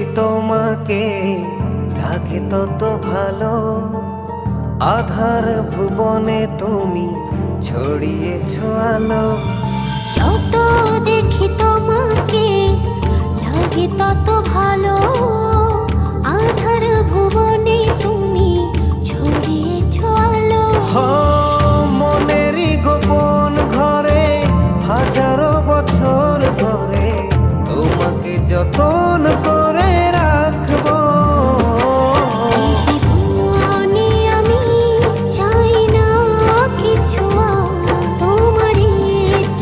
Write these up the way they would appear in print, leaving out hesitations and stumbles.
দেখি তোমাকে লাগে তত ভালো, আধার ভুবনে তুমি ছড়িয়েছো আলো। যত দেখি তোমাকে লাগে তত ভালো, আধার ভুবনে তুমি ছড়িয়েছো আলো। মনেরই গোপন ঘরে হাজারো বছর ধরে তোমাকে যতন করে রাখবো। এই জীবনে আমি চাই না কিছু, তোমারই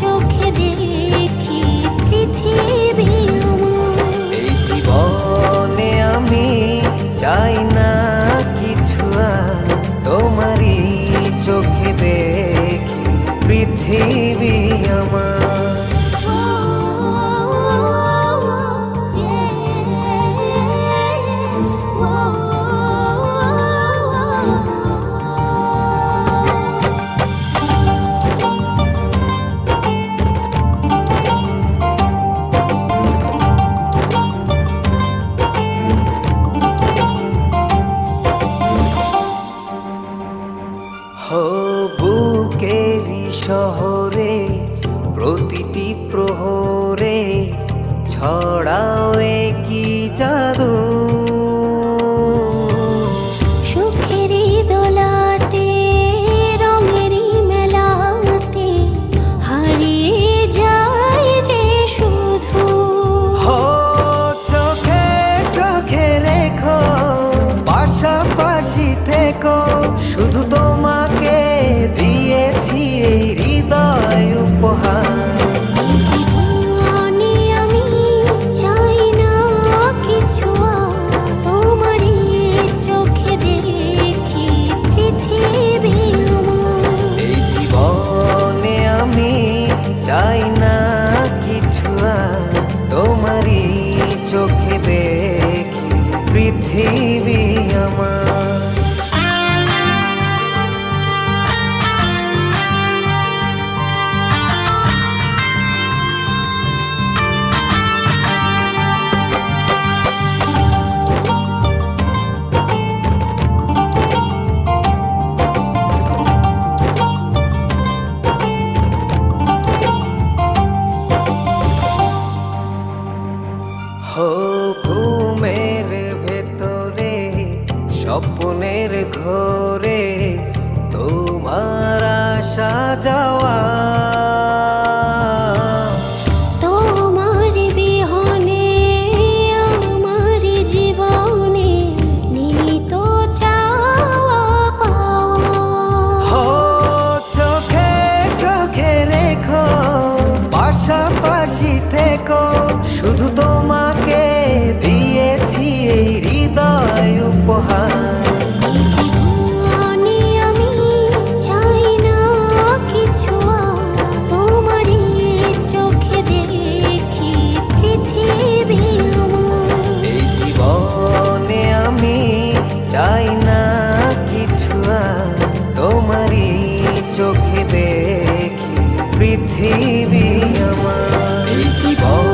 চোখে দেখি পৃথিবী আমার। এই জীবনে আমি চাই না কিছু, তোমারই চোখে দেখি পৃথিবী আমার। বুকেরই শহরে প্রতিটি প্রহরে ছড়াও কি জাদু। সুখেরই দোলাতে রঙেরই মেলাতে হারিয়ে যায় যে শুধু। চোখে চোখে রেখো পাশাপাশি থেকো, শুধু তোমাকে দিয়েছি এই হৃদয় উপহার। এই জীবনে আমি চাই না কিছু, তোমারই চোখে দেখি পৃথিবী আমার। এই জীবনে আমি চাই না কিছু, তোমারই চোখে দেখি পৃথিবী আমার। ঘুমের ভেতরে স্বপ্নের ঘরে তোমার আসা যাওয়া। তোমার বিহনে আমার জীবনে নেই তো চাওয়া পাওয়া। চোখে চোখে রেখো পাশাপাশি থেকো, শুধু তোমাকে দিয়েছি এই হৃদয় উপহার। এই জীবনে আমি চাই না কিছু, তোমারই চোখে দেখি পৃথিবী আমার। এই জীবনে আমি চাই না কিছু, তোমারই চোখে দেখি পৃথিবী আমার। এই জীবন